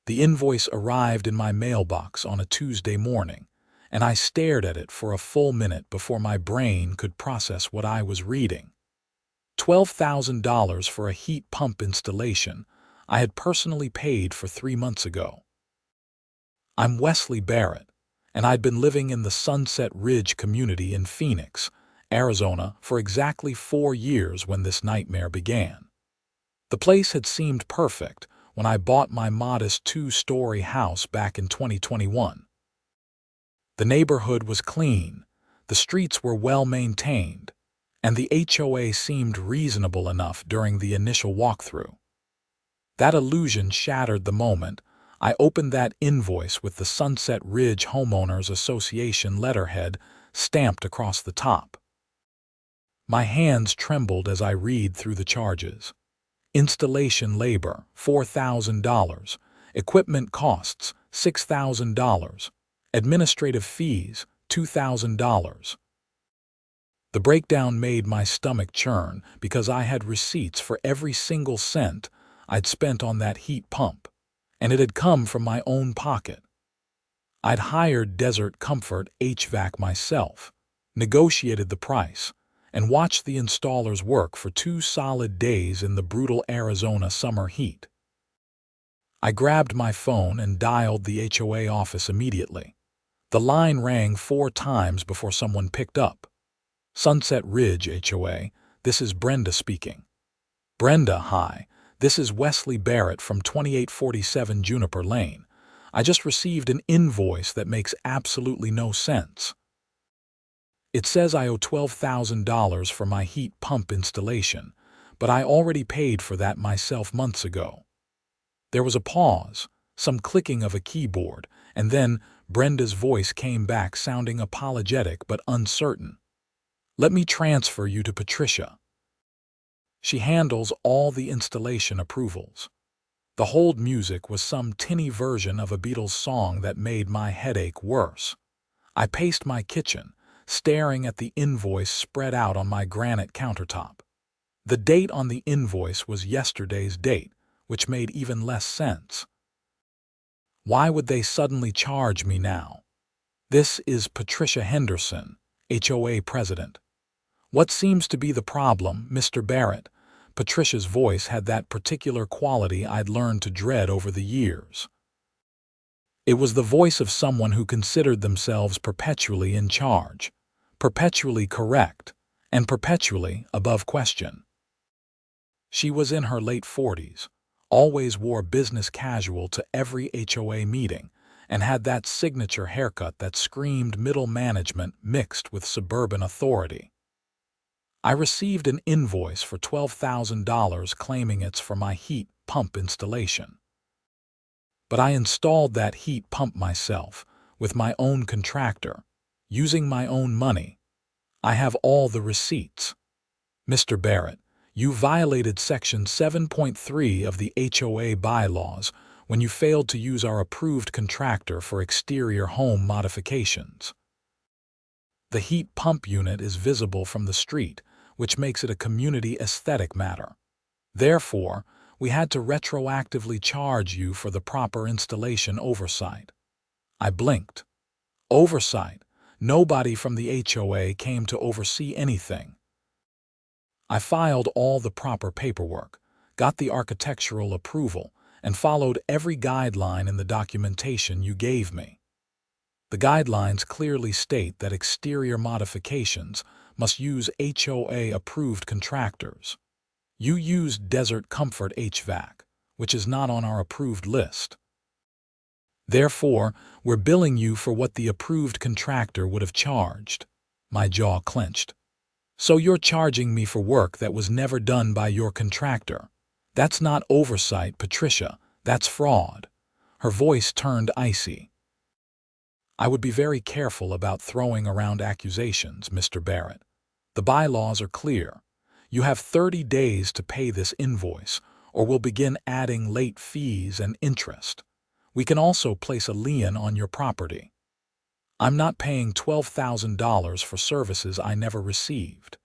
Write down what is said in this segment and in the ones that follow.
The invoice arrived in my mailbox on a Tuesday morning, and I stared at it for a full minute before my brain could process what I was reading. $12,000 for a heat pump installation I had personally paid for 3 months ago. I'm Wesley Barrett, and I'd been living in the Sunset Ridge community in Phoenix, Arizona, for exactly 4 years when this nightmare began. The place had seemed perfect when I bought my modest 2-story house back in 2021. The neighborhood was clean, the streets were well maintained, and the HOA seemed reasonable enough during the initial walkthrough. That illusion shattered the moment I opened that invoice with the Sunset Ridge Homeowners Association letterhead stamped across the top. My hands trembled as I read through the charges. Installation labor, $4,000. Equipment costs, $6,000. Administrative fees, $2,000. The breakdown made my stomach churn because I had receipts for every single cent I'd spent on that heat pump, and it had come from my own pocket. I'd hired Desert Comfort HVAC myself, negotiated the price, and watched the installers work for 2 solid days in the brutal Arizona summer heat. I grabbed my phone and dialed the HOA office immediately. The line rang 4 times before someone picked up. Sunset Ridge HOA, this is Brenda speaking. Brenda, hi. This is Wesley Barrett from 2847 Juniper Lane. I just received an invoice that makes absolutely no sense. It says I owe $12,000 for my heat pump installation, but I already paid for that myself months ago. There was a pause, some clicking of a keyboard, and then Brenda's voice came back sounding apologetic but uncertain. Let me transfer you to Patricia. She handles all the installation approvals. The hold music was some tinny version of a Beatles song that made my headache worse. I paced my kitchen, staring at the invoice spread out on my granite countertop. The date on the invoice was yesterday's date, which made even less sense. Why would they suddenly charge me now? This is Patricia Henderson, HOA president. What seems to be the problem, Mr. Barrett? Patricia's voice had that particular quality I'd learned to dread over the years. It was the voice of someone who considered themselves perpetually in charge, perpetually correct, and perpetually above question. She was in her late 40s, always wore business casual to every HOA meeting, and had that signature haircut that screamed middle management mixed with suburban authority. I received an invoice for $12,000 claiming it's for my heat pump installation. But I installed that heat pump myself, with my own contractor, using my own money. I have all the receipts. Mr. Barrett, you violated Section 7.3 of the HOA bylaws when you failed to use our approved contractor for exterior home modifications. The heat pump unit is visible from the street, which makes it a community aesthetic matter. Therefore, we had to retroactively charge you for the proper installation oversight. I blinked. Oversight? Nobody from the HOA came to oversee anything. I filed all the proper paperwork, got the architectural approval, and followed every guideline in the documentation you gave me. The guidelines clearly state that exterior modifications must use HOA-approved contractors. You used Desert Comfort HVAC, which is not on our approved list. Therefore, we're billing you for what the approved contractor would have charged. My jaw clenched. So you're charging me for work that was never done by your contractor. That's not oversight, Patricia. That's fraud. Her voice turned icy. I would be very careful about throwing around accusations, Mr. Barrett. The bylaws are clear. You have 30 days to pay this invoice, or we'll begin adding late fees and interest. We can also place a lien on your property. I'm not paying $12,000 for services I never received.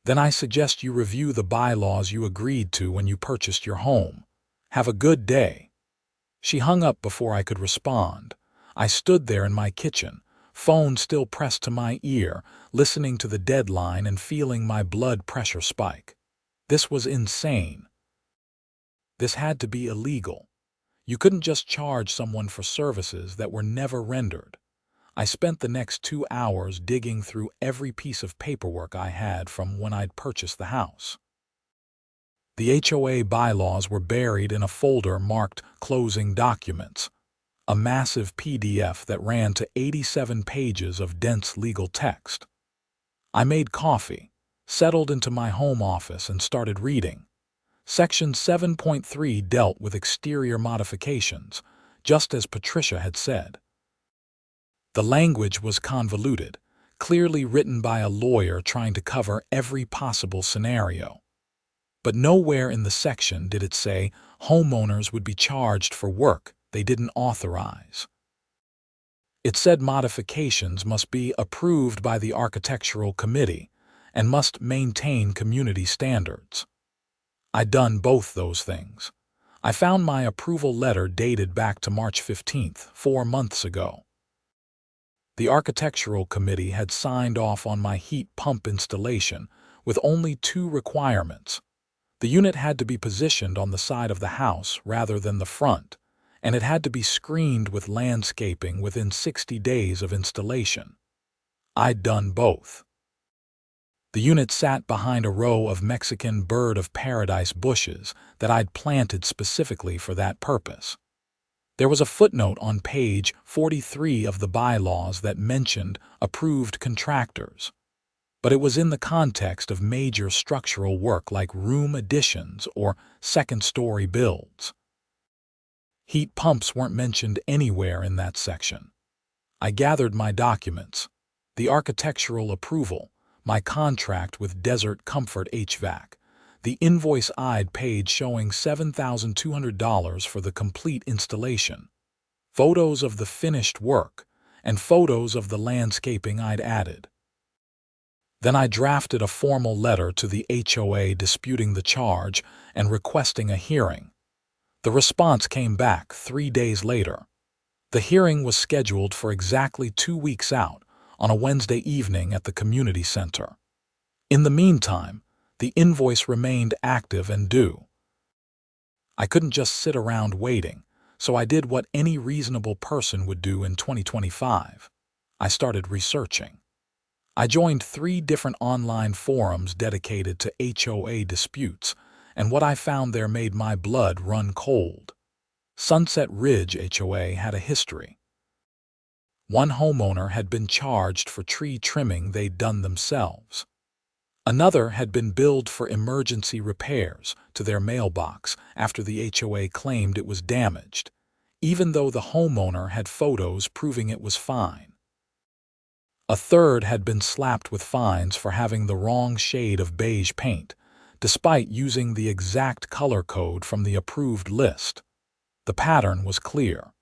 Then I suggest you review the bylaws you agreed to when you purchased your home. Have a good day. She hung up before I could respond. I stood there in my kitchen, phone still pressed to my ear, listening to the deadline and feeling my blood pressure spike. This was insane. This had to be illegal. You couldn't just charge someone for services that were never rendered. I spent the next 2 hours digging through every piece of paperwork I had from when I'd purchased the house. The HOA bylaws were buried in a folder marked Closing Documents, a massive PDF that ran to 87 pages of dense legal text. I made coffee, settled into my home office, and started reading. Section 7.3 dealt with exterior modifications, just as Patricia had said. The language was convoluted, clearly written by a lawyer trying to cover every possible scenario. But nowhere in the section did it say homeowners would be charged for work they didn't authorize. It said modifications must be approved by the architectural committee and must maintain community standards. I'd done both those things. I found my approval letter dated back to March 15th, 4 months ago. The architectural committee had signed off on my heat pump installation with only 2 requirements. The unit had to be positioned on the side of the house rather than the front, and it had to be screened with landscaping within 60 days of installation. I'd done both. The unit sat behind a row of Mexican bird of paradise bushes that I'd planted specifically for that purpose. There was a footnote on page 43 of the bylaws that mentioned approved contractors, but it was in the context of major structural work like room additions or second-story builds. Heat pumps weren't mentioned anywhere in that section. I gathered my documents, the architectural approval, my contract with Desert Comfort HVAC, the invoice I'd paid showing $7,200 for the complete installation, photos of the finished work, and photos of the landscaping I'd added. Then I drafted a formal letter to the HOA disputing the charge and requesting a hearing. The response came back 3 days later. The hearing was scheduled for exactly 2 weeks out, on a Wednesday evening at the community center. In the meantime, the invoice remained active and due. I couldn't just sit around waiting, so I did what any reasonable person would do in 2025. I started researching. I joined 3 different online forums dedicated to HOA disputes, and what I found there made my blood run cold. Sunset Ridge HOA had a history. One homeowner had been charged for tree trimming they'd done themselves. Another had been billed for emergency repairs to their mailbox after the HOA claimed it was damaged, even though the homeowner had photos proving it was fine. A third had been slapped with fines for having the wrong shade of beige paint, despite using the exact color code from the approved list. The pattern was clear.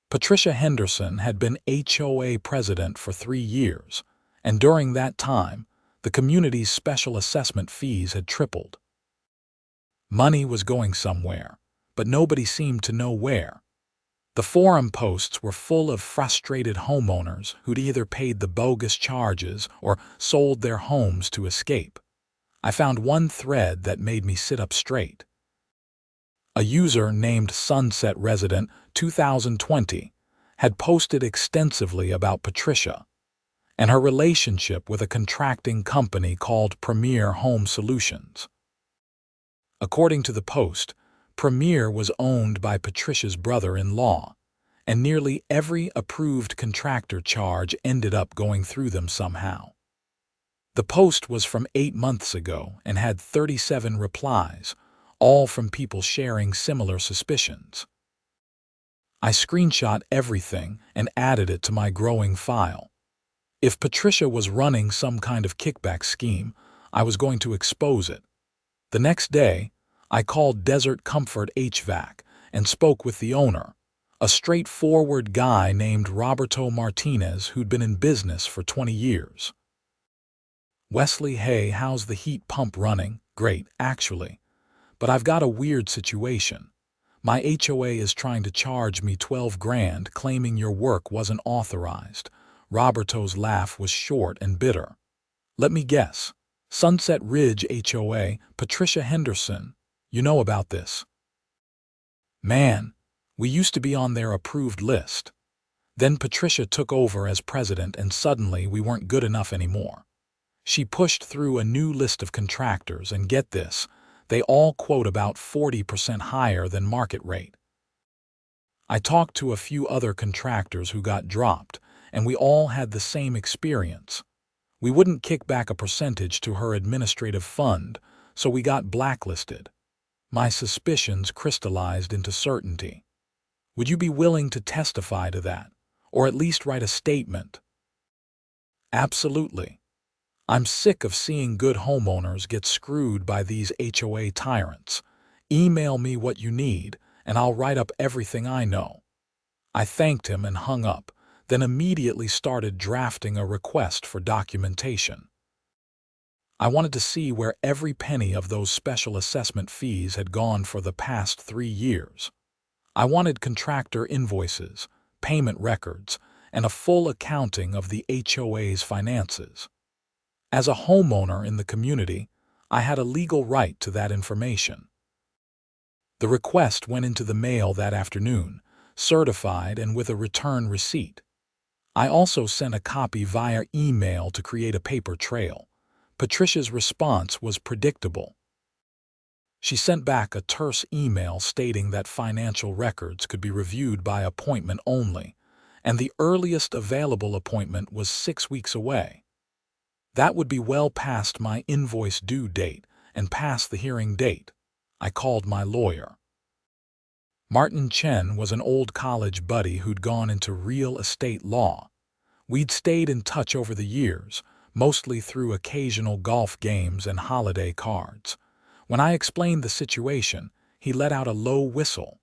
Patricia Henderson had been HOA president for 3 years, and during that time, the community's special assessment fees had tripled. Money was going somewhere, but nobody seemed to know where. The forum posts were full of frustrated homeowners who'd either paid the bogus charges or sold their homes to escape. I found one thread that made me sit up straight. A user named Sunset Resident 2020 had posted extensively about Patricia and her relationship with a contracting company called Premier Home Solutions. According to the post, Premier was owned by Patricia's brother-in-law, and nearly every approved contractor charge ended up going through them somehow. The post was from 8 months ago and had 37 replies, all from people sharing similar suspicions. I screenshot everything and added it to my growing file. If Patricia was running some kind of kickback scheme, I was going to expose it. The next day, I called Desert Comfort HVAC and spoke with the owner, a straightforward guy named Roberto Martinez who'd been in business for 20 years. "Wesley, hey, how's the heat pump running?" "Great, actually. But I've got a weird situation. My HOA is trying to charge me 12 grand, claiming your work wasn't authorized. Roberto's laugh was short and bitter. Let me guess. Sunset Ridge HOA, Patricia Henderson. You know about this. Man, we used to be on their approved list. Then Patricia took over as president and suddenly we weren't good enough anymore. She pushed through a new list of contractors and get this, they all quote about 40% higher than market rate. I talked to a few other contractors who got dropped, and we all had the same experience. We wouldn't kick back a percentage to her administrative fund, so we got blacklisted. My suspicions crystallized into certainty. Would you be willing to testify to that, or at least write a statement? Absolutely. I'm sick of seeing good homeowners get screwed by these HOA tyrants. Email me what you need, and I'll write up everything I know. I thanked him and hung up, then immediately started drafting a request for documentation. I wanted to see where every penny of those special assessment fees had gone for the past 3 years. I wanted contractor invoices, payment records, and a full accounting of the HOA's finances. As a homeowner in the community, I had a legal right to that information. The request went into the mail that afternoon, certified and with a return receipt. I also sent a copy via email to create a paper trail. Patricia's response was predictable. She sent back a terse email stating that financial records could be reviewed by appointment only, and the earliest available appointment was 6 weeks away. That would be well past my invoice due date and past the hearing date. I called my lawyer. Martin Chen was an old college buddy who'd gone into real estate law. We'd stayed in touch over the years, mostly through occasional golf games and holiday cards. When I explained the situation, he let out a low whistle.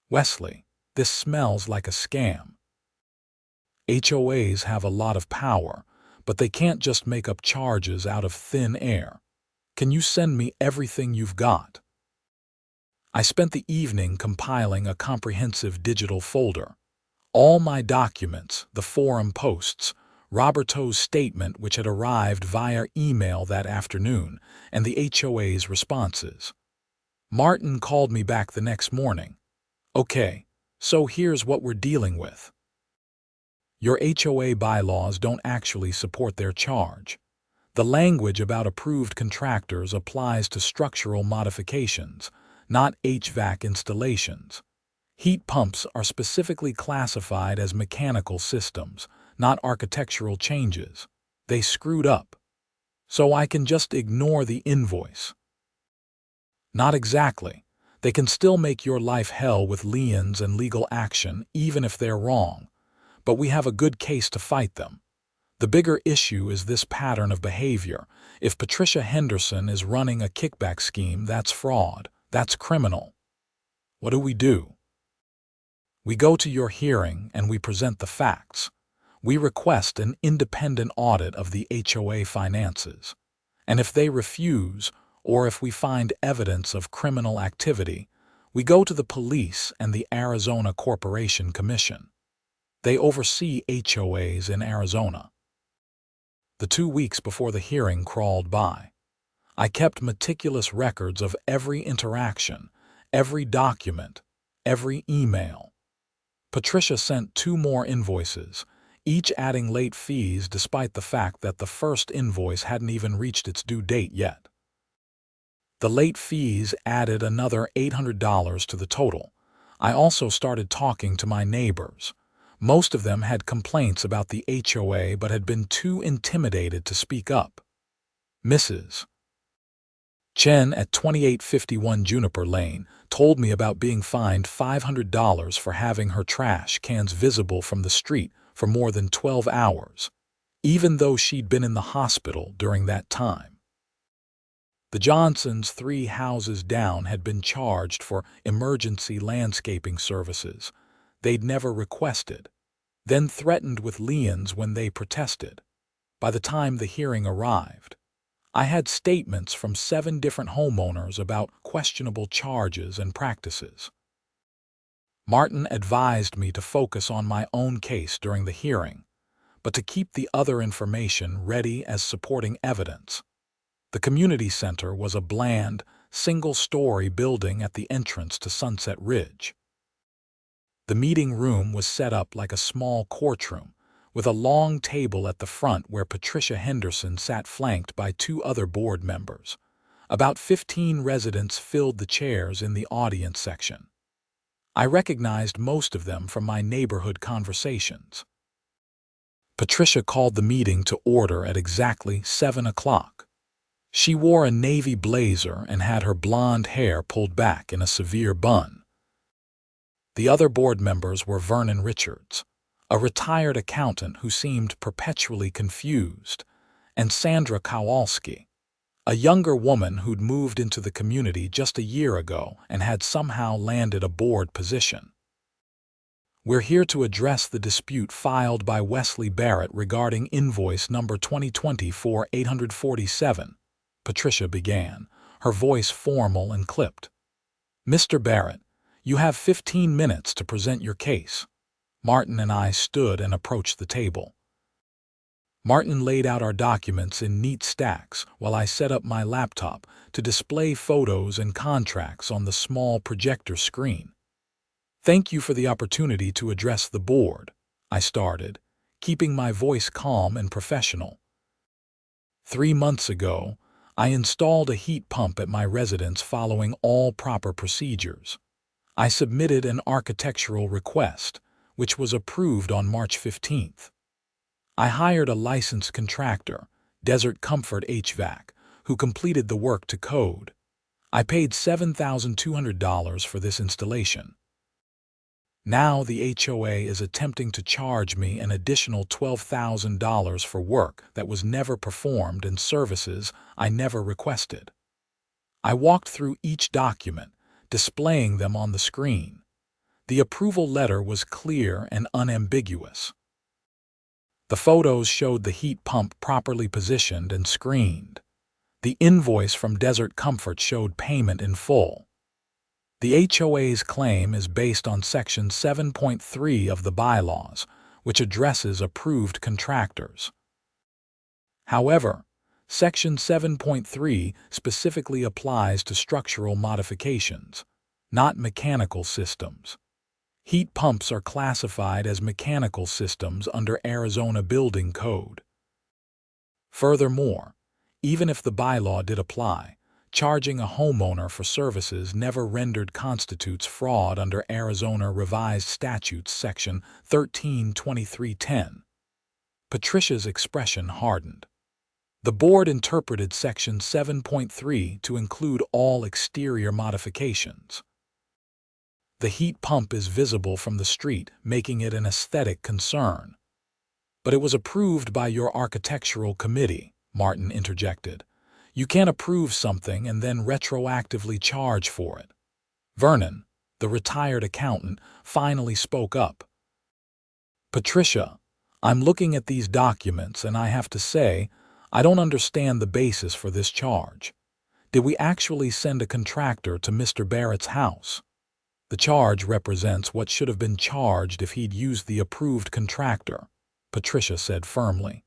Wesley, this smells like a scam. HOAs have a lot of power, but they can't just make up charges out of thin air. Can you send me everything you've got? I spent the evening compiling a comprehensive digital folder. All my documents, the forum posts, Roberto's statement which had arrived via email that afternoon, and the HOA's responses. Martin called me back the next morning. Okay, so here's what we're dealing with. Your HOA bylaws don't actually support their charge. The language about approved contractors applies to structural modifications, not HVAC installations. Heat pumps are specifically classified as mechanical systems, not architectural changes. They screwed up. So I can just ignore the invoice. Not exactly. They can still make your life hell with liens and legal action, even if they're wrong. But we have a good case to fight them. The bigger issue is this pattern of behavior. If Patricia Henderson is running a kickback scheme, that's fraud. That's criminal. What do? We go to your hearing and we present the facts. We request an independent audit of the HOA finances. And if they refuse, or if we find evidence of criminal activity, we go to the police and the Arizona Corporation Commission. They oversee HOAs in Arizona. The 2 weeks before the hearing crawled by. I kept meticulous records of every interaction, every document, every email. Patricia sent 2 more invoices, each adding late fees despite the fact that the first invoice hadn't even reached its due date yet. The late fees added another $800 to the total. I also started talking to my neighbors. Most of them had complaints about the HOA but had been too intimidated to speak up. Mrs. Chen at 2851 Juniper Lane told me about being fined $500 for having her trash cans visible from the street for more than 12 hours, even though she'd been in the hospital during that time. The Johnsons 3 houses down had been charged for emergency landscaping services they'd never requested, then threatened with liens when they protested. By the time the hearing arrived, I had statements from 7 different homeowners about questionable charges and practices. Martin advised me to focus on my own case during the hearing, but to keep the other information ready as supporting evidence. The community center was a bland, single-story building at the entrance to Sunset Ridge. The meeting room was set up like a small courtroom, with a long table at the front where Patricia Henderson sat flanked by 2 other board members. About 15 residents filled the chairs in the audience section. I recognized most of them from my neighborhood conversations. Patricia called the meeting to order at exactly 7 o'clock. She wore a navy blazer and had her blonde hair pulled back in a severe bun. The other board members were Vernon Richards, a retired accountant who seemed perpetually confused, and Sandra Kowalski, a younger woman who'd moved into the community just a year ago and had somehow landed a board position. "We're here to address the dispute filed by Wesley Barrett regarding invoice number 2024-847, Patricia began, her voice formal and clipped. "Mr. Barrett, you have 15 minutes to present your case." Martin and I stood and approached the table. Martin laid out our documents in neat stacks while I set up my laptop to display photos and contracts on the small projector screen. "Thank you for the opportunity to address the board," I started, keeping my voice calm and professional. 3 months ago, I installed a heat pump at my residence following all proper procedures. I submitted an architectural request, which was approved on March 15th. I hired a licensed contractor, Desert Comfort HVAC, who completed the work to code. I paid $7,200 for this installation. Now the HOA is attempting to charge me an additional $12,000 for work that was never performed and services I never requested. I walked through each document, displaying them on the screen. The approval letter was clear and unambiguous. The photos showed the heat pump properly positioned and screened. The invoice from Desert Comfort showed payment in full. The HOA's claim is based on Section 7.3 of the bylaws, which addresses approved contractors. However, Section 7.3 specifically applies to structural modifications, not mechanical systems. Heat pumps are classified as mechanical systems under Arizona Building Code. Furthermore, even if the bylaw did apply, charging a homeowner for services never rendered constitutes fraud under Arizona Revised Statutes Section 132310. Patricia's expression hardened. The board interpreted Section 7.3 to include all exterior modifications. The heat pump is visible from the street, making it an aesthetic concern. "But it was approved by your architectural committee," Martin interjected. "You can't approve something and then retroactively charge for it." Vernon, the retired accountant, finally spoke up. "Patricia, I'm looking at these documents and I have to say, I don't understand the basis for this charge. Did we actually send a contractor to Mr. Barrett's house? The charge represents what should have been charged if he'd used the approved contractor," Patricia said firmly.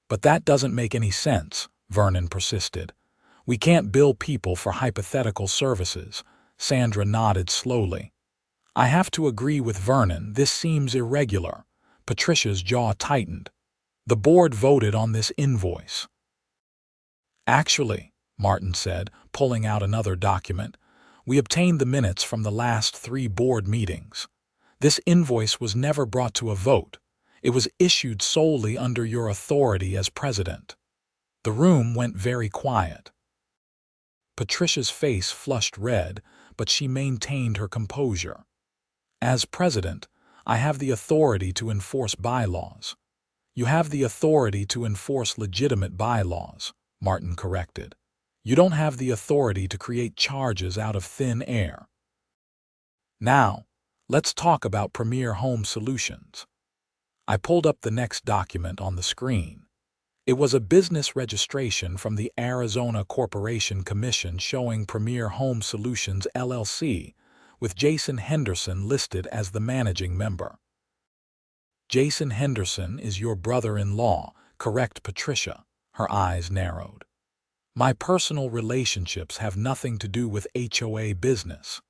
"But that doesn't make any sense," Vernon persisted. "We can't bill people for hypothetical services." Sandra nodded slowly. "I have to agree with Vernon, this seems irregular." Patricia's jaw tightened. "The board voted on this invoice." "Actually," Martin said, pulling out another document, "we obtained the minutes from the last 3 board meetings. This invoice was never brought to a vote. It was issued solely under your authority as president." The room went very quiet. Patricia's face flushed red, but she maintained her composure. "As president, I have the authority to enforce bylaws." "You have the authority to enforce legitimate bylaws," Martin corrected. "You don't have the authority to create charges out of thin air." "Now, let's talk about Premier Home Solutions." I pulled up the next document on the screen. It was a business registration from the Arizona Corporation Commission showing Premier Home Solutions LLC, with Jason Henderson listed as the managing member. Jason Henderson is your brother-in-law, correct, Patricia? Her eyes narrowed. My personal relationships have nothing to do with HOA business.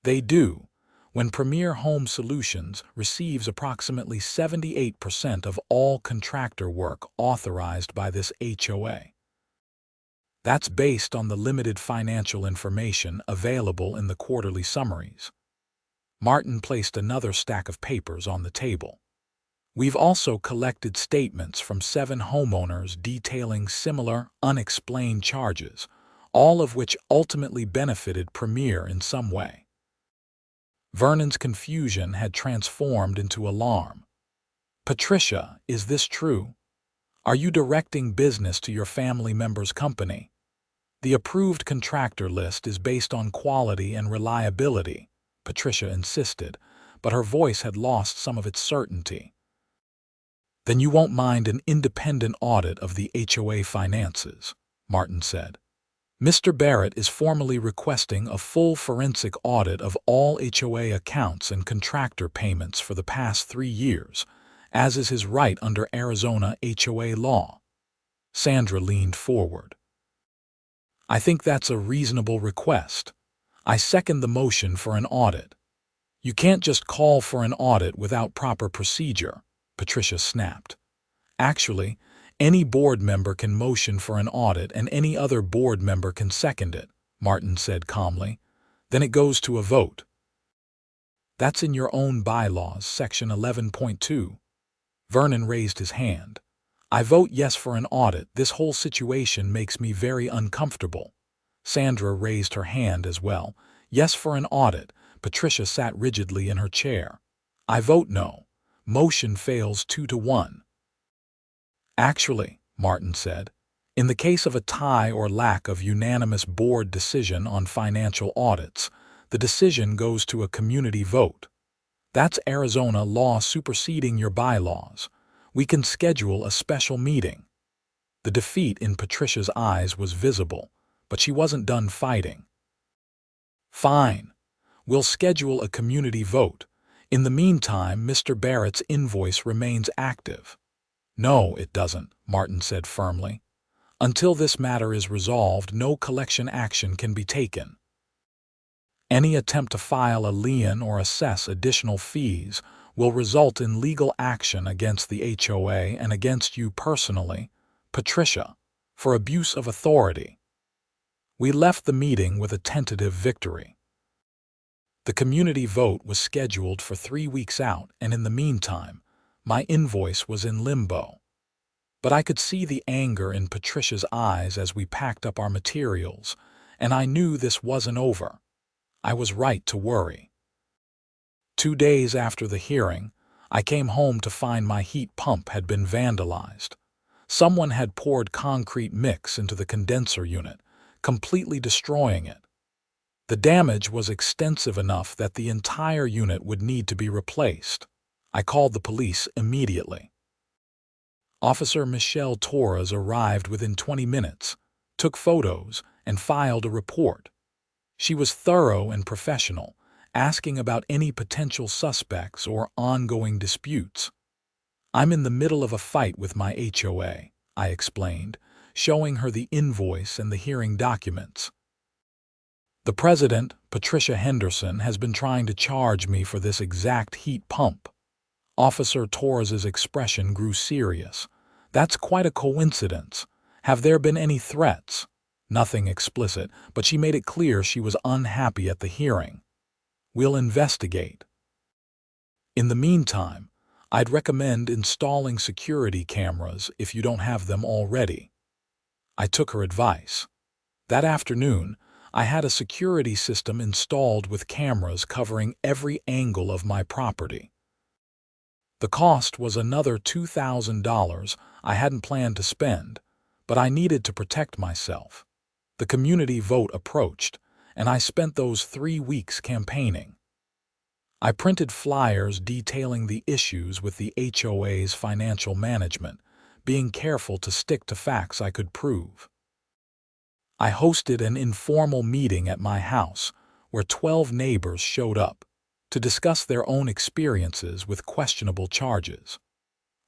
They do. When Premier Home Solutions receives approximately 78% of all contractor work authorized by this HOA. That's based on the limited financial information available in the quarterly summaries. Martin placed another stack of papers on the table. We've also collected statements from 7 homeowners detailing similar, unexplained charges, all of which ultimately benefited Premier in some way. Vernon's confusion had transformed into alarm. Patricia, is this true? Are you directing business to your family member's company? The approved contractor list is based on quality and reliability, Patricia insisted, but her voice had lost some of its certainty. Then you won't mind an independent audit of the HOA finances, Martin said. Mr. Barrett is formally requesting a full forensic audit of all HOA accounts and contractor payments for the past 3 years, as is his right under Arizona HOA law. Sandra leaned forward. I think that's a reasonable request. I second the motion for an audit. You can't just call for an audit without proper procedure, Patricia snapped. Actually, any board member can motion for an audit and any other board member can second it, Martin said calmly. Then it goes to a vote. That's in your own bylaws, section 11.2. Vernon raised his hand. I vote yes for an audit. This whole situation makes me very uncomfortable. Sandra raised her hand as well. Yes for an audit. Patricia sat rigidly in her chair. I vote no. Motion fails 2-1. Actually, Martin said, in the case of a tie or lack of unanimous board decision on financial audits, the decision goes to a community vote. That's Arizona law superseding your bylaws. We can schedule a special meeting. The defeat in Patricia's eyes was visible, but she wasn't done fighting. Fine. We'll schedule a community vote. In the meantime, Mr. Barrett's invoice remains active. No, it doesn't, Martin said firmly. Until this matter is resolved, no collection action can be taken. Any attempt to file a lien or assess additional fees will result in legal action against the HOA and against you personally, Patricia, for abuse of authority. We left the meeting with a tentative victory. The community vote was scheduled for 3 weeks out, and in the meantime, my invoice was in limbo. But I could see the anger in Patricia's eyes as we packed up our materials, and I knew this wasn't over. I was right to worry. 2 days after the hearing, I came home to find my heat pump had been vandalized. Someone had poured concrete mix into the condenser unit, completely destroying it. The damage was extensive enough that the entire unit would need to be replaced. I called the police immediately. Officer Michelle Torres arrived within 20 minutes, took photos, and filed a report. She was thorough and professional, asking about any potential suspects or ongoing disputes. I'm in the middle of a fight with my HOA, I explained, showing her the invoice and the hearing documents. The president, Patricia Henderson, has been trying to charge me for this exact heat pump. Officer Torres's expression grew serious. That's quite a coincidence. Have there been any threats? Nothing explicit, but she made it clear she was unhappy at the hearing. We'll investigate. In the meantime, I'd recommend installing security cameras if you don't have them already. I took her advice. That afternoon, I had a security system installed with cameras covering every angle of my property. The cost was another $2,000 I hadn't planned to spend, but I needed to protect myself. The community vote approached, and I spent those 3 weeks campaigning. I printed flyers detailing the issues with the HOA's financial management, being careful to stick to facts I could prove. I hosted an informal meeting at my house, where 12 neighbors showed up to discuss their own experiences with questionable charges.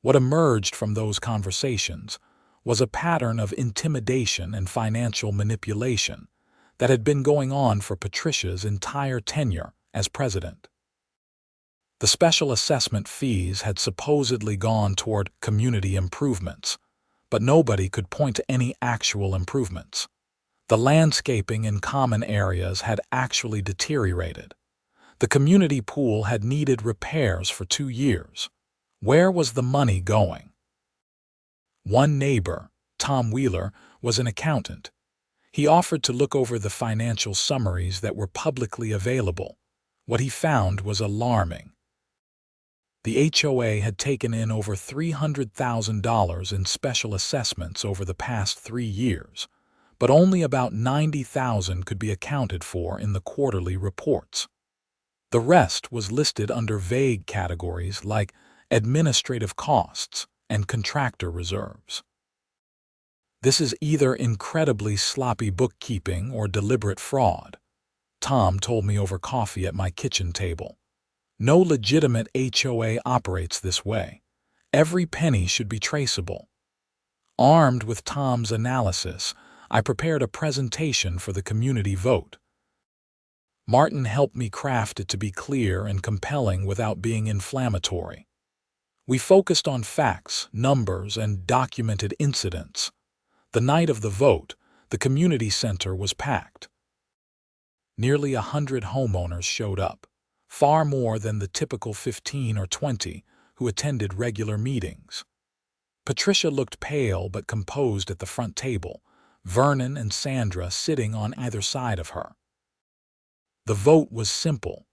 What emerged from those conversations was a pattern of intimidation and financial manipulation that had been going on for Patricia's entire tenure as president. The special assessment fees had supposedly gone toward community improvements, but nobody could point to any actual improvements. The landscaping in common areas had actually deteriorated. The community pool had needed repairs for 2 years. Where was the money going? One neighbor, Tom Wheeler, was an accountant. He offered to look over the financial summaries that were publicly available. What he found was alarming. The HOA had taken in over $300,000 in special assessments over the past 3 years, but only about $90,000 could be accounted for in the quarterly reports. The rest was listed under vague categories like administrative costs and contractor reserves. This is either incredibly sloppy bookkeeping or deliberate fraud, Tom told me over coffee at my kitchen table. No legitimate HOA operates this way. Every penny should be traceable. Armed with Tom's analysis, I prepared a presentation for the community vote. Martin helped me craft it to be clear and compelling without being inflammatory. We focused on facts, numbers, and documented incidents. The night of the vote, the community center was packed. Nearly 100 homeowners showed up, far more than the typical 15 or 20 who attended regular meetings. Patricia looked pale but composed at the front table, Vernon and Sandra sitting on either side of her. The vote was simple: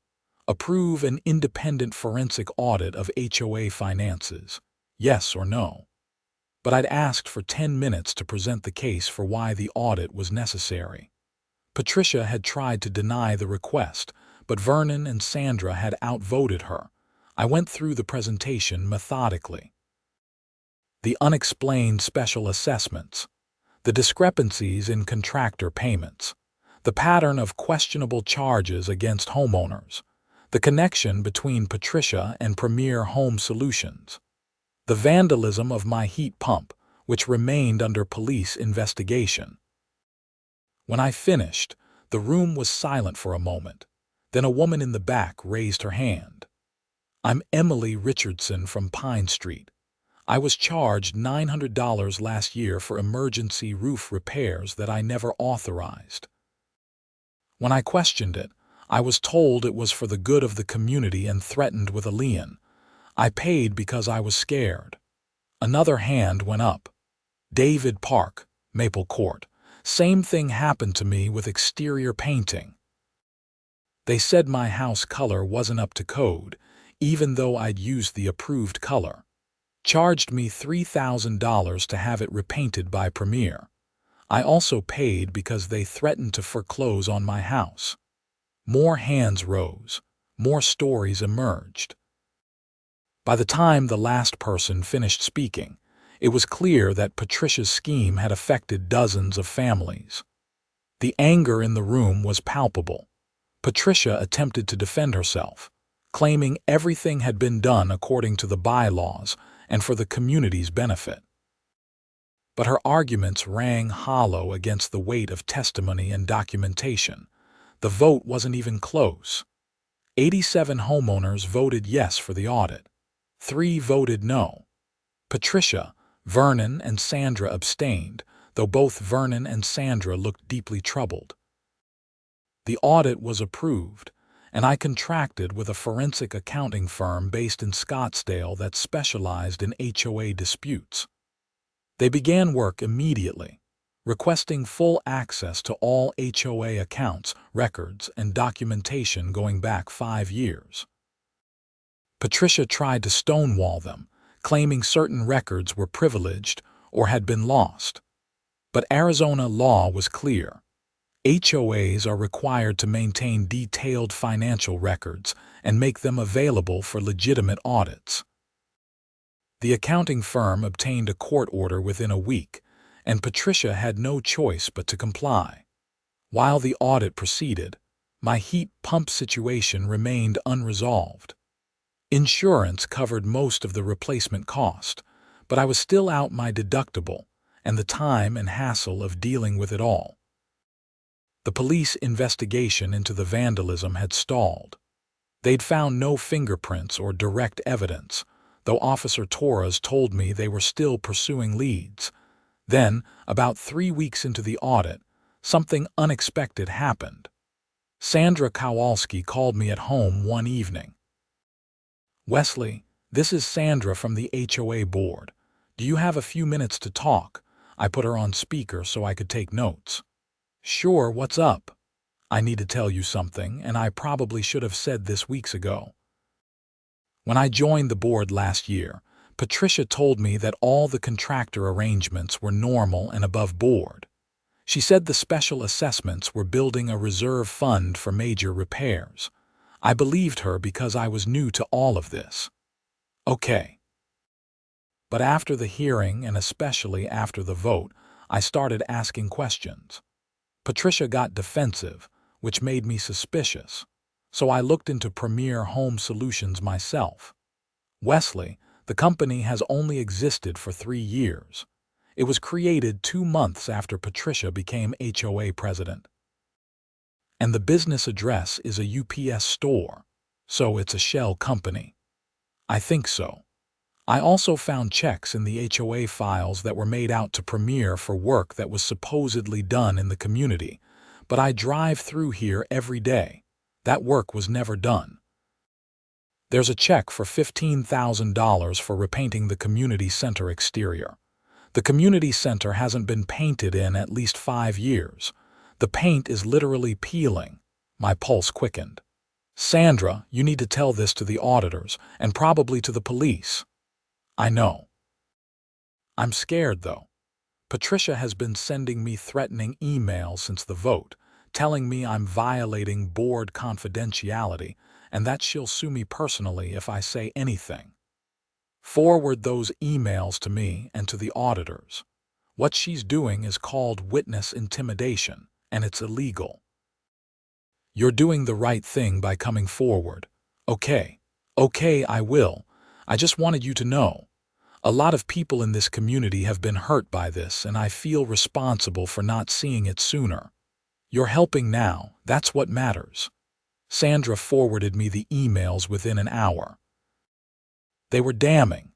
approve an independent forensic audit of HOA finances, yes or no. But I'd asked for 10 minutes to present the case for why the audit was necessary. Patricia had tried to deny the request, but Vernon and Sandra had outvoted her. I went through the presentation methodically. The unexplained special assessments, the discrepancies in contractor payments, the pattern of questionable charges against homeowners, the connection between Patricia and Premier Home Solutions, the vandalism of my heat pump, which remained under police investigation. When I finished, the room was silent for a moment. Then a woman in the back raised her hand. "I'm Emily Richardson from Pine Street. I was charged $900 last year for emergency roof repairs that I never authorized. When I questioned it, I was told it was for the good of the community and threatened with a lien. I paid because I was scared." Another hand went up. "David Park, Maple Court. Same thing happened to me with exterior painting. They said my house color wasn't up to code, even though I'd used the approved color. Charged me $3,000 to have it repainted by Premier. I also paid because they threatened to foreclose on my house." More hands rose. More stories emerged. By the time the last person finished speaking, it was clear that Patricia's scheme had affected dozens of families. The anger in the room was palpable. Patricia attempted to defend herself, claiming everything had been done according to the bylaws and for the community's benefit. But her arguments rang hollow against the weight of testimony and documentation. The vote wasn't even close. 87 homeowners voted yes for the audit. 3 voted no. Patricia, Vernon, and Sandra abstained, though both Vernon and Sandra looked deeply troubled. The audit was approved, and I contracted with a forensic accounting firm based in Scottsdale that specialized in HOA disputes. They began work immediately, requesting full access to all HOA accounts, records, and documentation going back 5 years. Patricia tried to stonewall them, claiming certain records were privileged or had been lost. But Arizona law was clear. HOAs are required to maintain detailed financial records and make them available for legitimate audits. The accounting firm obtained a court order within a week, and Patricia had no choice but to comply. While the audit proceeded, My heat pump situation remained unresolved. Insurance covered most of the replacement cost, but I was still out my deductible and the time and hassle of dealing with it all. The police investigation into the vandalism had stalled. They'd found no fingerprints or direct evidence, though Officer Torres told me they were still pursuing leads. Then, about 3 weeks into the audit, something unexpected happened. Sandra Kowalski called me at home one evening. "Wesley, this is Sandra from the HOA board. Do you have a few minutes to talk?" I put her on speaker so I could take notes. "Sure, what's up?" "I need to tell you something, and I probably should have said this weeks ago. When I joined the board last year, Patricia told me that all the contractor arrangements were normal and above board. She said the special assessments were building a reserve fund for major repairs. I believed her because I was new to all of this. Okay. But after the hearing, and especially after the vote, I started asking questions. Patricia got defensive, which made me suspicious. So I looked into Premier Home Solutions myself. Wesley, the company has only existed for 3 years. It was created 2 months after Patricia became HOA president. And the business address is a UPS store, so it's a shell company. I think so. I also found checks in the HOA files that were made out to Premier for work that was supposedly done in the community, but I drive through here every day. That work was never done. There's a check for $15,000 for repainting the community center exterior. The community center hasn't been painted in at least 5 years. The paint is literally peeling. My pulse quickened. "Sandra, you need to tell this to the auditors and probably to the police." "I know. I'm scared, though. Patricia has been sending me threatening emails since the vote, telling me I'm violating board confidentiality and that she'll sue me personally if I say anything. Forward those emails to me and to the auditors. What she's doing is called witness intimidation, and it's illegal. You're doing the right thing by coming forward." "Okay. Okay, I will. I just wanted you to know. A lot of people in this community have been hurt by this, and I feel responsible for not seeing it sooner. You're helping now, that's what matters." Sandra forwarded me the emails within an hour. They were damning.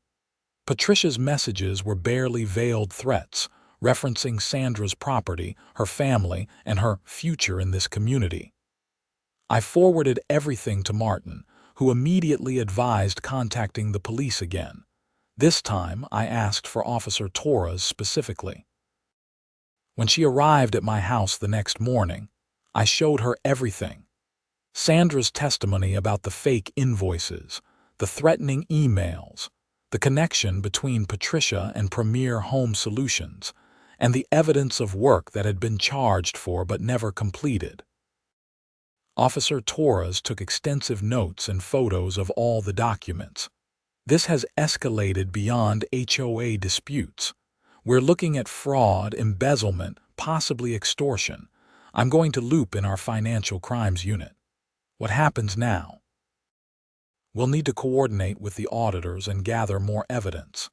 Patricia's messages were barely veiled threats, referencing Sandra's property, her family, and her future in this community. I forwarded everything to Martin, who immediately advised contacting the police again. This time, I asked for Officer Torres specifically. When she arrived at my house the next morning, I showed her everything. Sandra's testimony about the fake invoices, the threatening emails, the connection between Patricia and Premier Home Solutions, and the evidence of work that had been charged for but never completed. Officer Torres took extensive notes and photos of all the documents. This has escalated beyond HOA disputes. We're looking at fraud, embezzlement, possibly extortion. I'm going to loop in our financial crimes unit. What happens now? We'll need to coordinate with the auditors and gather more evidence.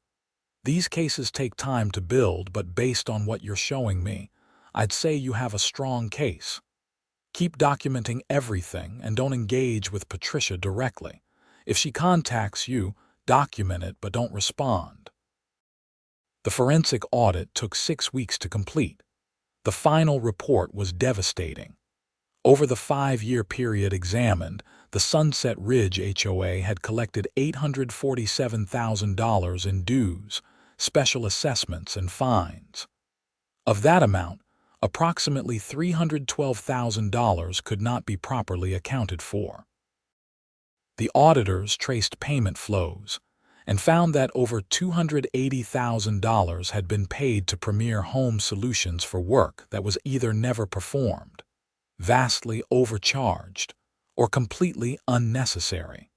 These cases take time to build, but based on what you're showing me, I'd say you have a strong case. Keep documenting everything and don't engage with Patricia directly. If she contacts you, document it but don't respond. The forensic audit took 6 weeks to complete. The final report was devastating. Over the 5-year period examined, the Sunset Ridge HOA had collected $847,000 in dues, special assessments, and fines. Of that amount, approximately $312,000 could not be properly accounted for. The auditors traced payment flows and found that over $280,000 had been paid to Premier Home Solutions for work that was either never performed, vastly overcharged, or completely unnecessary.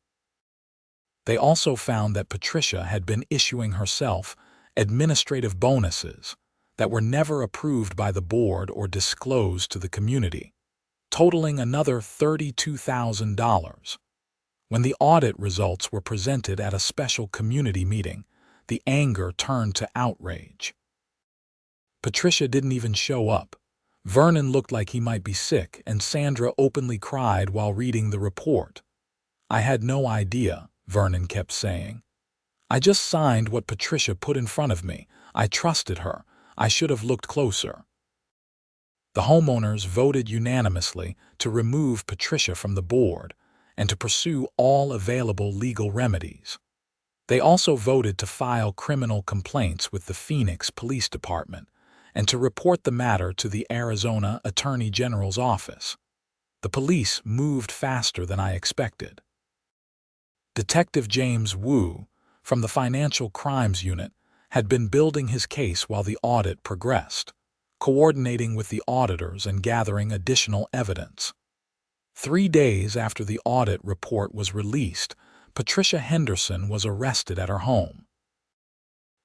They also found that Patricia had been issuing herself administrative bonuses that were never approved by the board or disclosed to the community. totaling another $32,000. When the audit results were presented at a special community meeting, the anger turned to outrage. Patricia didn't even show up. Vernon looked like he might be sick, and Sandra openly cried while reading the report. "I had no idea," Vernon kept saying. "I just signed what Patricia put in front of me. I trusted her. I should have looked closer." The homeowners voted unanimously to remove Patricia from the board and to pursue all available legal remedies. They also voted to file criminal complaints with the Phoenix Police Department and to report the matter to the Arizona Attorney General's office. The police moved faster than I expected. Detective James Wu, from the Financial Crimes Unit, had been building his case while the audit progressed, coordinating with the auditors and gathering additional evidence. 3 days after the audit report was released, Patricia Henderson was arrested at her home.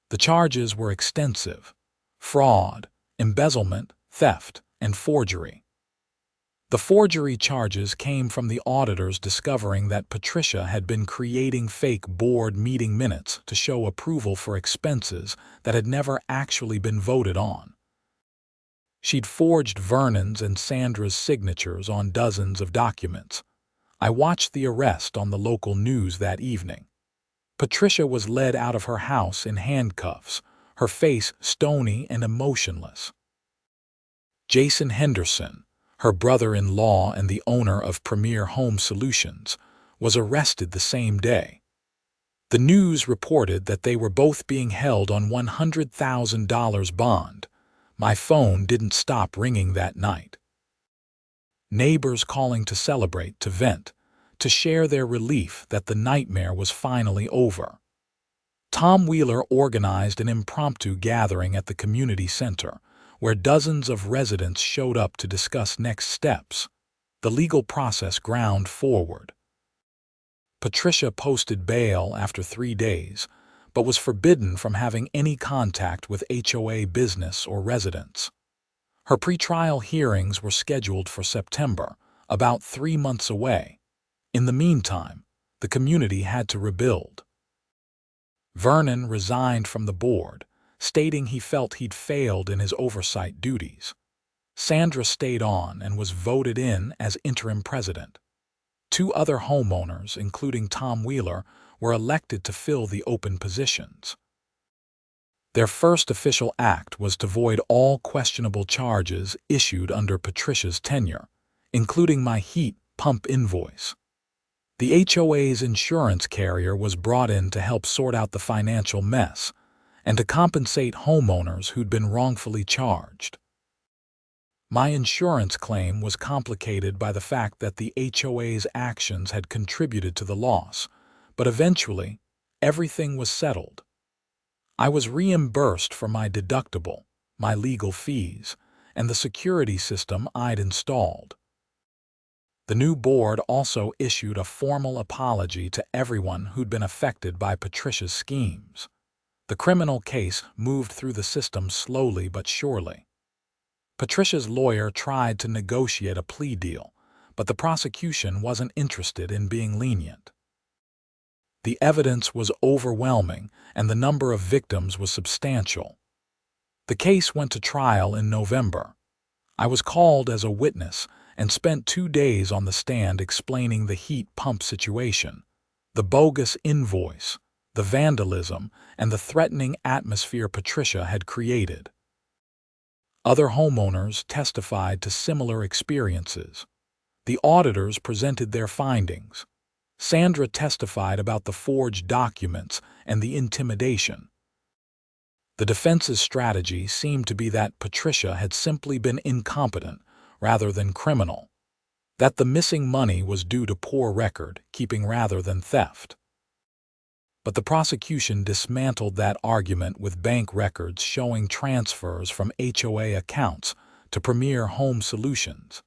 The charges were extensive: fraud, embezzlement, theft, and forgery. The forgery charges came from the auditors discovering that Patricia had been creating fake board meeting minutes to show approval for expenses that had never actually been voted on. She'd forged Vernon's and Sandra's signatures on dozens of documents. I watched the arrest on the local news that evening. Patricia was led out of her house in handcuffs, her face stony and emotionless. Jason Henderson, her brother-in-law and the owner of Premier Home Solutions, was arrested the same day. The news reported that they were both being held on $100,000 bond. My phone didn't stop ringing that night. Neighbors calling to celebrate, to vent, to share their relief that the nightmare was finally over. Tom Wheeler organized an impromptu gathering at the community center, where dozens of residents showed up to discuss next steps. The legal process ground forward. Patricia posted bail after 3 days, but was forbidden from having any contact with HOA business or residents. Her pretrial hearings were scheduled for September, about 3 months away. In the meantime, the community had to rebuild. Vernon resigned from the board, stating he felt he'd failed in his oversight duties. Sandra stayed on and was voted in as interim president. 2 other homeowners, including Tom Wheeler, were elected to fill the open positions. Their first official act was to void all questionable charges issued under Patricia's tenure, including my heat pump invoice. The HOA's insurance carrier was brought in to help sort out the financial mess and to compensate homeowners who'd been wrongfully charged. My insurance claim was complicated by the fact that the HOA's actions had contributed to the loss, but eventually, everything was settled. I was reimbursed for my deductible, my legal fees, and the security system I'd installed. The new board also issued a formal apology to everyone who'd been affected by Patricia's schemes. The criminal case moved through the system slowly but surely. Patricia's lawyer tried to negotiate a plea deal, but the prosecution wasn't interested in being lenient. The evidence was overwhelming, and the number of victims was substantial. The case went to trial in November. I was called as a witness and spent 2 days on the stand explaining the heat pump situation, the bogus invoice, the vandalism, and the threatening atmosphere Patricia had created. Other homeowners testified to similar experiences. The auditors presented their findings. Sandra testified about the forged documents and the intimidation. The defense's strategy seemed to be that Patricia had simply been incompetent rather than criminal, that the missing money was due to poor record keeping rather than theft. But the prosecution dismantled that argument with bank records showing transfers from HOA accounts to Premier Home Solutions,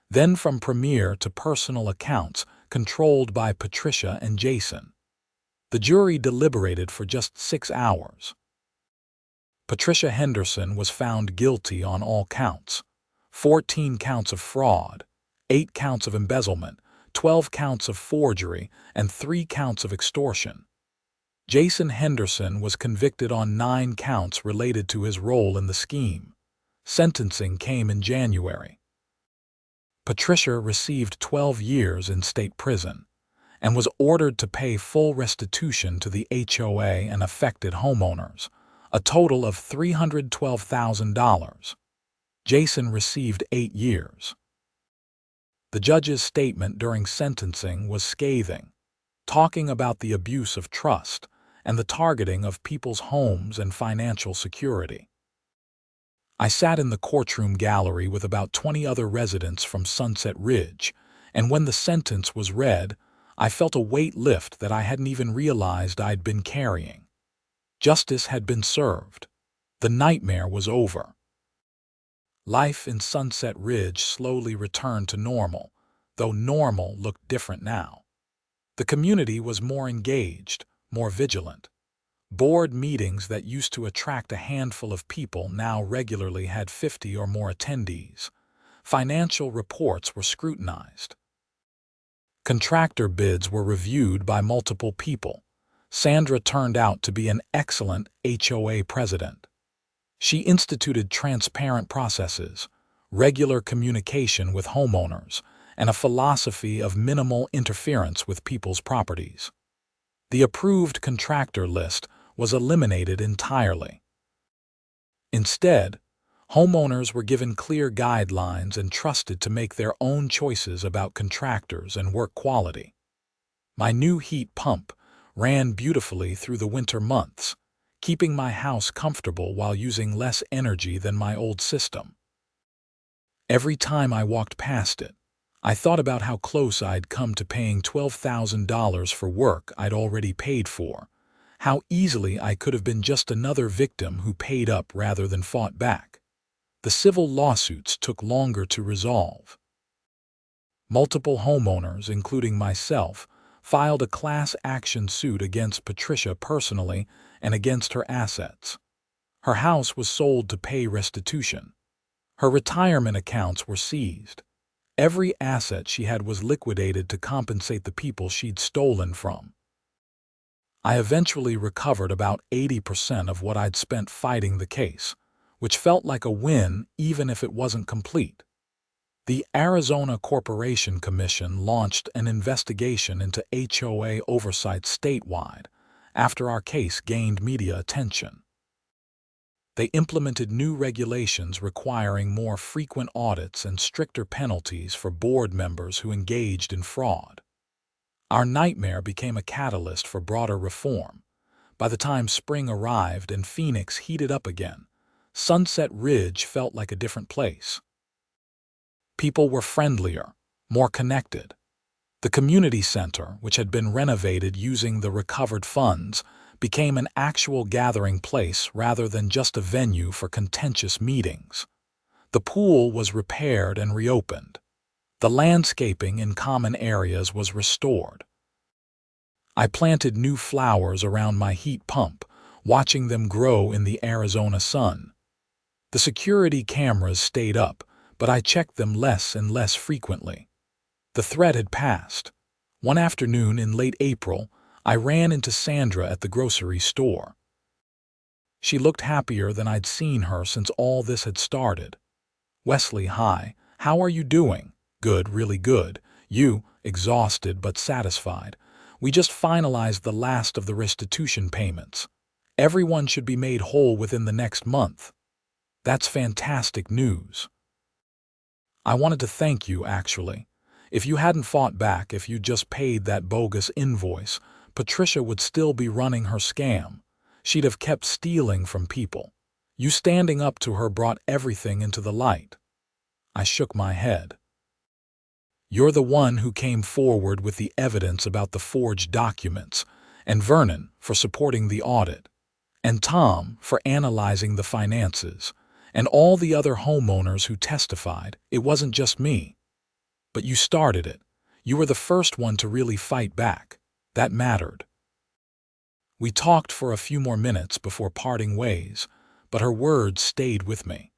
then from Premier to personal accounts controlled by Patricia and Jason. The jury deliberated for just 6 hours. Patricia Henderson was found guilty on all counts: 14 counts of fraud, 8 counts of embezzlement, 12 counts of forgery, and 3 counts of extortion. Jason Henderson was convicted on 9 counts related to his role in the scheme. Sentencing came in January. Patricia received 12 years in state prison and was ordered to pay full restitution to the HOA and affected homeowners, a total of $312,000. Jason received 8 years. The judge's statement during sentencing was scathing, talking about the abuse of trust and the targeting of people's homes and financial security. I sat in the courtroom gallery with about 20 other residents from Sunset Ridge, and when the sentence was read, I felt a weight lift that I hadn't even realized I'd been carrying. Justice had been served. The nightmare was over. Life in Sunset Ridge slowly returned to normal, though normal looked different now. The community was more engaged, more vigilant. Board meetings that used to attract a handful of people now regularly had 50 or more attendees. Financial reports were scrutinized. Contractor bids were reviewed by multiple people. Sandra turned out to be an excellent HOA president. She instituted transparent processes, regular communication with homeowners, and a philosophy of minimal interference with people's properties. The approved contractor list was eliminated entirely. Instead, homeowners were given clear guidelines and trusted to make their own choices about contractors and work quality. My new heat pump ran beautifully through the winter months, keeping my house comfortable while using less energy than my old system. Every time I walked past it, I thought about how close I'd come to paying $12,000 for work I'd already paid for, how easily I could have been just another victim who paid up rather than fought back. The civil lawsuits took longer to resolve. Multiple homeowners, including myself, filed a class action suit against Patricia personally and against her assets. Her house was sold to pay restitution. Her retirement accounts were seized. Every asset she had was liquidated to compensate the people she'd stolen from. I eventually recovered about 80% of what I'd spent fighting the case, which felt like a win even if it wasn't complete. The Arizona Corporation Commission launched an investigation into HOA oversight statewide after our case gained media attention. They implemented new regulations requiring more frequent audits and stricter penalties for board members who engaged in fraud. Our nightmare became a catalyst for broader reform. By the time spring arrived and Phoenix heated up again, Sunset Ridge felt like a different place. People were friendlier, more connected. The community center, which had been renovated using the recovered funds, became an actual gathering place rather than just a venue for contentious meetings. The pool was repaired and reopened. The landscaping in common areas was restored. I planted new flowers around my heat pump, watching them grow in the Arizona sun. The security cameras stayed up, but I checked them less and less frequently. The threat had passed. One afternoon in late April, I ran into Sandra at the grocery store. She looked happier than I'd seen her since all this had started. "Wesley, hi, how are you doing?" "Good, really good." "You?" "Exhausted but satisfied. We just finalized the last of the restitution payments. Everyone should be made whole within the next month." "That's fantastic news." "I wanted to thank you, actually. If you hadn't fought back, if you just paid that bogus invoice, Patricia would still be running her scam. She'd have kept stealing from people. You standing up to her brought everything into the light." I shook my head. "You're the one who came forward with the evidence about the forged documents, and Vernon for supporting the audit, and Tom for analyzing the finances, and all the other homeowners who testified. It wasn't just me. But you started it. You were the first one to really fight back. That mattered." We talked for a few more minutes before parting ways, but her words stayed with me.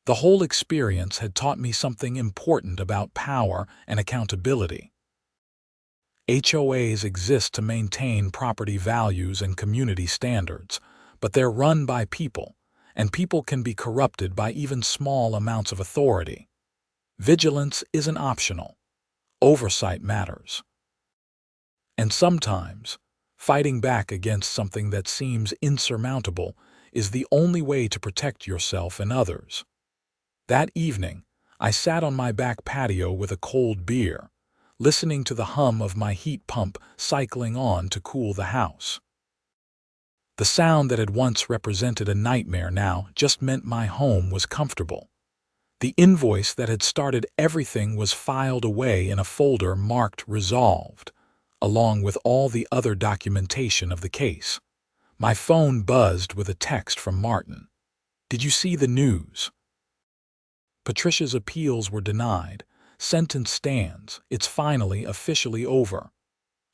The whole experience had taught me something important about power and accountability. HOAs exist to maintain property values and community standards, but they're run by people, and people can be corrupted by even small amounts of authority. Vigilance isn't optional. Oversight matters. And sometimes, fighting back against something that seems insurmountable is the only way to protect yourself and others. That evening, I sat on my back patio with a cold beer, listening to the hum of my heat pump cycling on to cool the house. The sound that had once represented a nightmare now just meant my home was comfortable. The invoice that had started everything was filed away in a folder marked Resolved, along with all the other documentation of the case. My phone buzzed with a text from Martin. "Did you see the news? Patricia's appeals were denied. Sentence stands. It's finally officially over."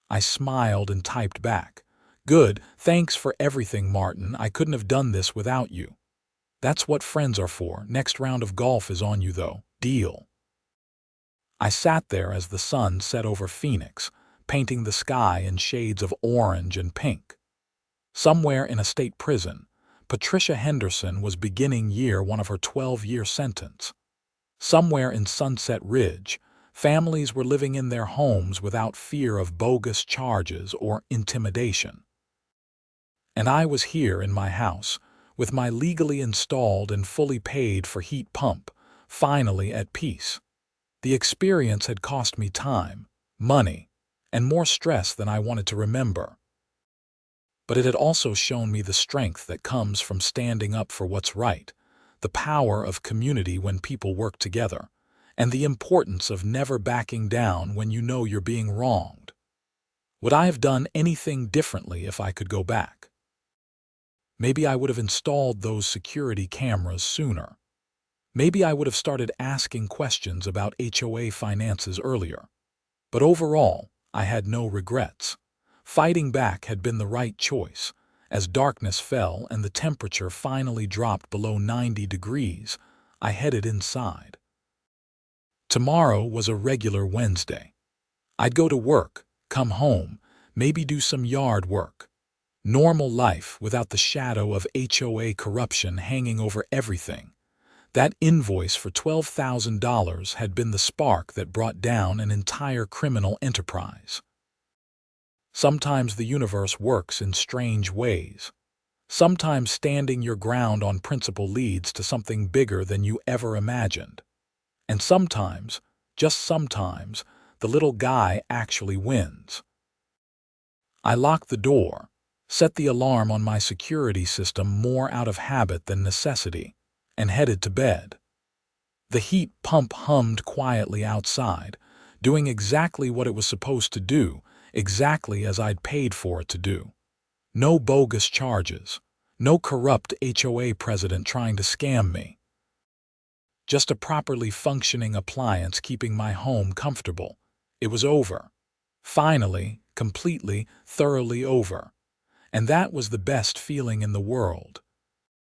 I smiled and typed back, "Good, thanks for everything, Martin. I couldn't have done this without you." "That's what friends are for. Next round of golf is on you, though. Deal." I sat there as the sun set over Phoenix, painting the sky in shades of orange and pink. Somewhere in a state prison, Patricia Henderson was beginning year one of her 12-year sentence. Somewhere in Sunset Ridge, families were living in their homes without fear of bogus charges or intimidation. And I was here in my house, with my legally installed and fully paid for heat pump, finally at peace. The experience had cost me time, money, and more stress than I wanted to remember. But it had also shown me the strength that comes from standing up for what's right, the power of community when people work together, and the importance of never backing down when you know you're being wronged. Would I have done anything differently if I could go back? Maybe I would have installed those security cameras sooner. Maybe I would have started asking questions about HOA finances earlier. But overall, I had no regrets. Fighting back had been the right choice. As darkness fell and the temperature finally dropped below 90 degrees, I headed inside. Tomorrow was a regular Wednesday. I'd go to work, come home, maybe do some yard work. Normal life without the shadow of HOA corruption hanging over everything. That invoice for $12,000 had been the spark that brought down an entire criminal enterprise. Sometimes the universe works in strange ways. Sometimes standing your ground on principle leads to something bigger than you ever imagined. And sometimes, just sometimes, the little guy actually wins. I locked the door, set the alarm on my security system more out of habit than necessity, and headed to bed. The heat pump hummed quietly outside, doing exactly what it was supposed to do, exactly as I'd paid for it to do. No bogus charges, no corrupt HOA president trying to scam me. Just a properly functioning appliance keeping my home comfortable. It was over. Finally, completely, thoroughly over. And that was the best feeling in the world.